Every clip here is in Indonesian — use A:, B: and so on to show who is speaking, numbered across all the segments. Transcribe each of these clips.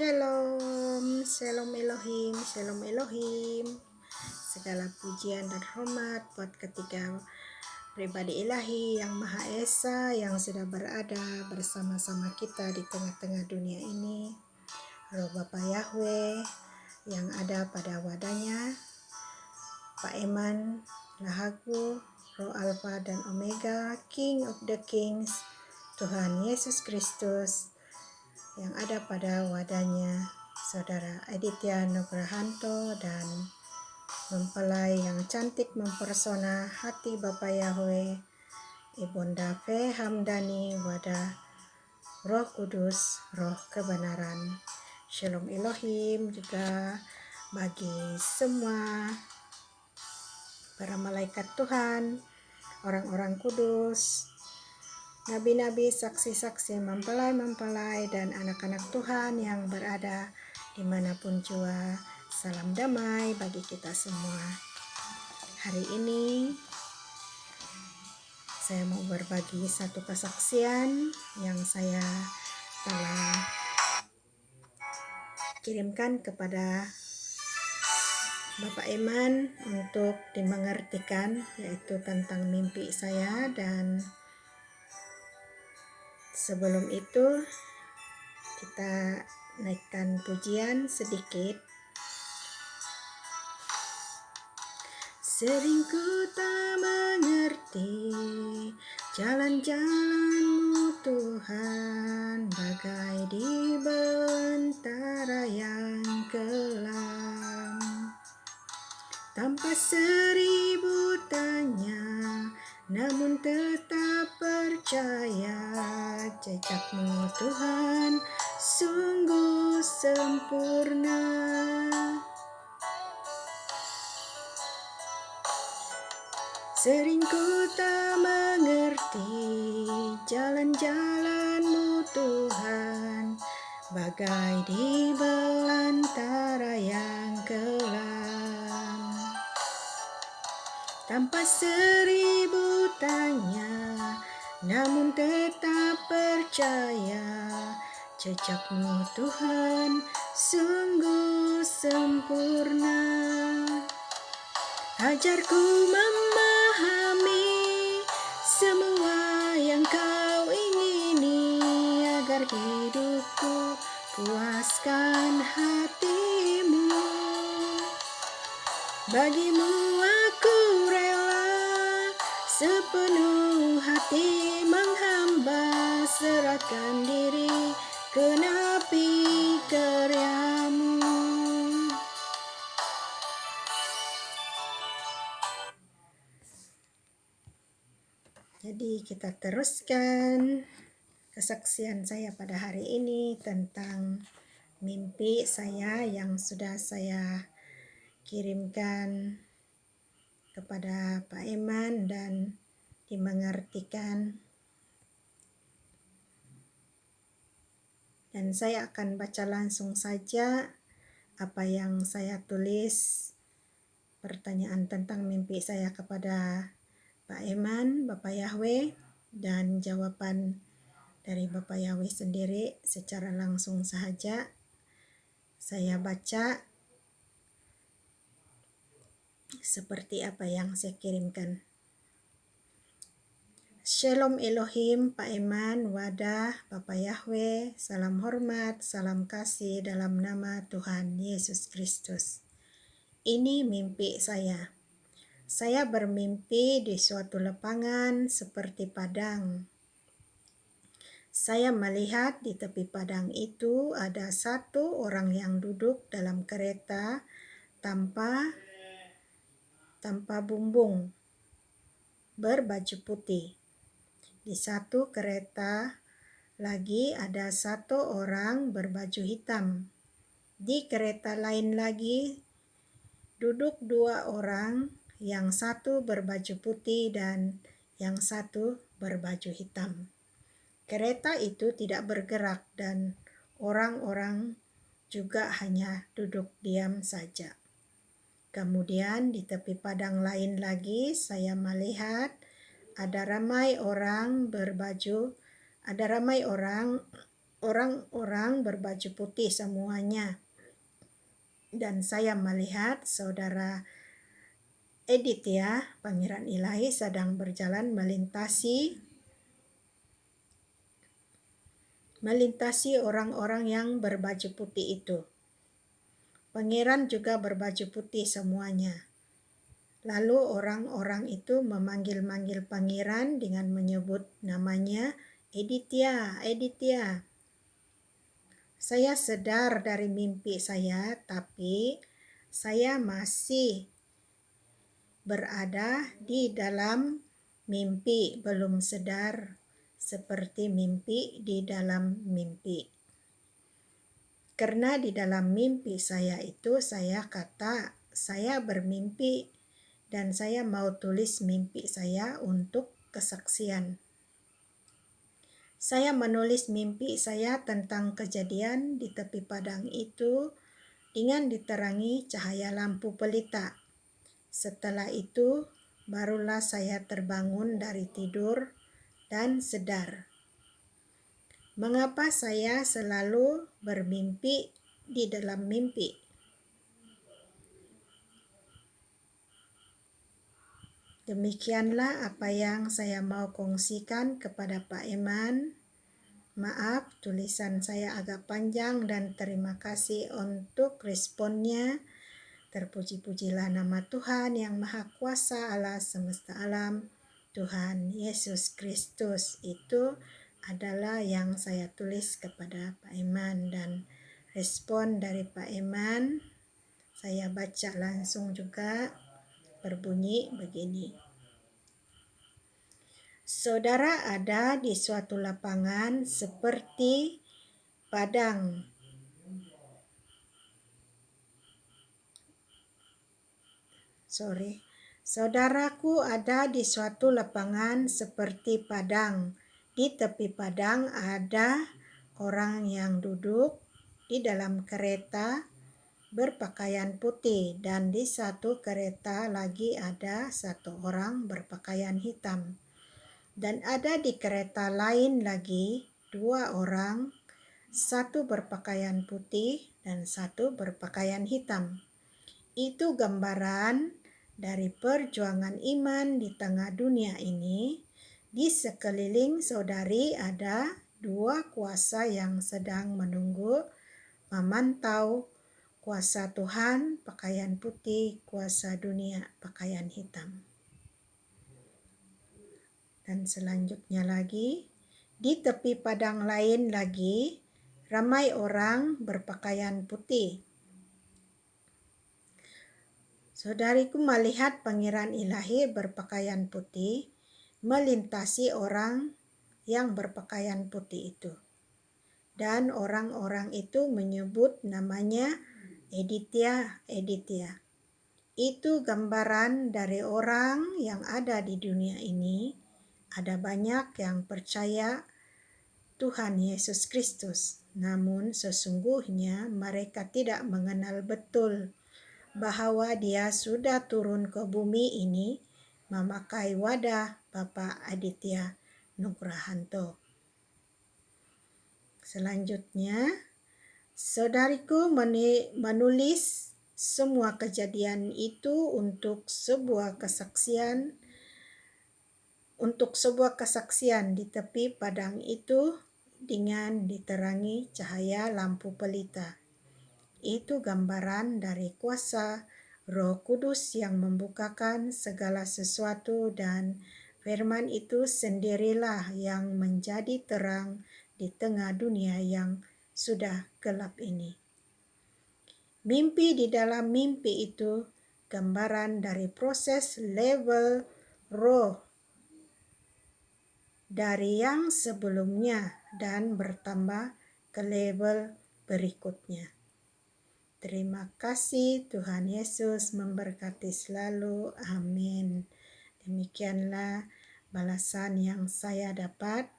A: Shalom, Shalom Elohim, Shalom Elohim. Segala pujian dan hormat buat ketiga pribadi ilahi yang Maha Esa yang sudah berada bersama-sama kita di tengah-tengah dunia ini. Roh Bapa Yahweh yang ada pada wadahnya, Pak Eman, Lahagu, Roh Alfa dan Omega, King of the Kings, Tuhan Yesus Kristus yang ada pada wadahnya, Saudara Aditya Nugrahanto dan mempelai yang cantik mempersona hati Bapa Yahweh, Ibunda V. Hamdani, wadah Roh Kudus, Roh Kebenaran. Shalom Elohim juga bagi semua para malaikat Tuhan, orang-orang kudus, nabi-nabi, saksi-saksi, mempelai-mempelai, dan anak-anak Tuhan yang berada dimanapun jua. Salam damai bagi kita semua. Hari ini saya mau berbagi satu kesaksian yang saya telah kirimkan kepada Bapak Eman untuk dimengertikan, yaitu tentang mimpi saya. Dan sebelum itu kita naikkan pujian sedikit. Sering ku tak mengerti jalan-jalan-Mu Tuhan, bagai di belantara yang kelam. Tanpa seribu tanya, namun tetap percaya, jejak-Mu Tuhan sungguh sempurna. Sering ku tak mengerti jalan-jalan-Mu Tuhan, bagai di belantara yang kelam. Tanpa seribu tanya, namun tetap percaya, jejak-Mu Tuhan sungguh sempurna. Ajarku memahami semua yang Kau ingini, agar hidupku puaskan hati-Mu. Bagimu aku rela sepenuh hati menghamba, serahkan diri ke napi karya-Mu. Jadi kita teruskan kesaksian saya pada hari ini tentang mimpi saya yang sudah saya kirimkan kepada Pak Eman dan dimengertikan. Dan saya akan baca langsung saja apa yang saya tulis, pertanyaan tentang mimpi saya kepada Pak Eman, Bapak Yahweh, dan jawaban dari Bapak Yahweh sendiri secara langsung saja. Saya baca seperti apa yang saya kirimkan. Shalom Elohim, Pak Eman, wadah Bapak Yahweh, salam hormat, salam kasih dalam nama Tuhan Yesus Kristus. Ini mimpi saya. Saya bermimpi di suatu lapangan seperti padang. Saya melihat di tepi padang itu ada satu orang yang duduk dalam kereta tanpa bumbung, berbaju putih. Di satu kereta lagi ada satu orang berbaju hitam. Di kereta lain lagi duduk dua orang, yang satu berbaju putih dan yang satu berbaju hitam. Kereta itu tidak bergerak dan orang-orang juga hanya duduk diam saja. Kemudian di tepi padang lain lagi saya melihat ada ramai orang orang-orang berbaju putih semuanya. Dan saya melihat saudara Edithia, Pangeran Ilahi sedang berjalan melintasi orang-orang yang berbaju putih itu. Pangeran juga berbaju putih semuanya. Lalu orang-orang itu memanggil-manggil pangeran dengan menyebut namanya, Edithia, Edithia. Saya sadar dari mimpi saya, tapi saya masih berada di dalam mimpi, belum sadar seperti mimpi di dalam mimpi. Karena di dalam mimpi saya itu saya kata, saya bermimpi dan saya mau tulis mimpi saya untuk kesaksian. Saya menulis mimpi saya tentang kejadian di tepi padang itu dengan diterangi cahaya lampu pelita. Setelah itu, barulah saya terbangun dari tidur dan sadar. Mengapa saya selalu bermimpi di dalam mimpi? Demikianlah apa yang saya mau kongsikan kepada Pak Eman. Maaf, tulisan saya agak panjang dan terima kasih untuk responnya. Terpuji-pujilah nama Tuhan yang Maha Kuasa, Allah semesta alam, Tuhan Yesus Kristus. Itu adalah yang saya tulis kepada Pak Eman, dan respon dari Pak Eman saya baca langsung juga, berbunyi begini. Saudara ada di suatu lapangan seperti padang. Saudaraku ada di suatu lapangan seperti padang. Di tepi padang ada orang yang duduk di dalam kereta berpakaian putih, dan di satu kereta lagi ada satu orang berpakaian hitam. Dan ada di kereta lain lagi dua orang, satu berpakaian putih dan satu berpakaian hitam. Itu gambaran dari perjuangan iman di tengah dunia ini. Di sekeliling saudari ada dua kuasa yang sedang menunggu, memantau. Kuasa Tuhan pakaian putih, kuasa dunia pakaian hitam. Dan selanjutnya lagi, di tepi padang lain lagi, ramai orang berpakaian putih. Saudariku melihat Pangeran Ilahi berpakaian putih, melintasi orang yang berpakaian putih itu. Dan orang-orang itu menyebut namanya Edithia, Edithia. Itu gambaran dari orang yang ada di dunia ini. Ada banyak yang percaya Tuhan Yesus Kristus, namun sesungguhnya mereka tidak mengenal betul bahwa Dia sudah turun ke bumi ini memakai wadah Bapak Aditya Nugrahanto. Selanjutnya, saudariku menulis semua kejadian itu untuk sebuah kesaksian di tepi padang itu dengan diterangi cahaya lampu pelita. Itu gambaran dari kuasa Roh Kudus yang membukakan segala sesuatu, dan firman itu sendirilah yang menjadi terang di tengah dunia yang sudah gelap ini. Mimpi di dalam mimpi itu gambaran dari proses level roh dari yang sebelumnya dan bertambah ke level berikutnya. Terima kasih, Tuhan Yesus memberkati selalu. Amin. Demikianlah balasan yang saya dapat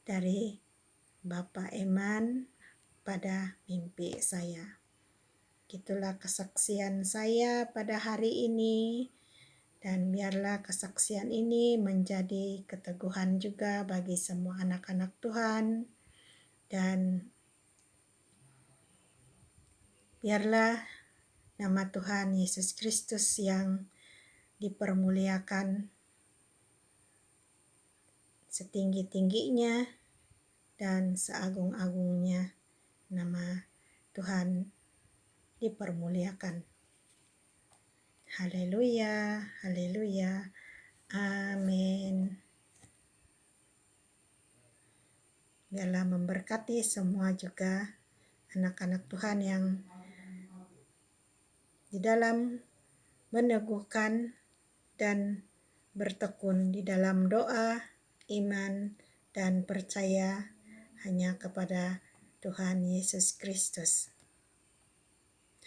A: dari Bapak Eman pada mimpi saya. Itulah kesaksian saya pada hari ini, dan biarlah kesaksian ini menjadi keteguhan juga bagi semua anak-anak Tuhan, Dan biarlah nama Tuhan Yesus Kristus yang dipermuliakan setinggi-tingginya dan seagung-agungnya. Nama Tuhan dipermuliakan. Haleluya, haleluya, amin. Biarlah memberkati semua juga anak-anak Tuhan yang di dalam meneguhkan dan bertekun di dalam doa, iman, dan percaya hanya kepada Tuhan Yesus Kristus.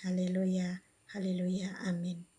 A: Haleluya, haleluya, amin.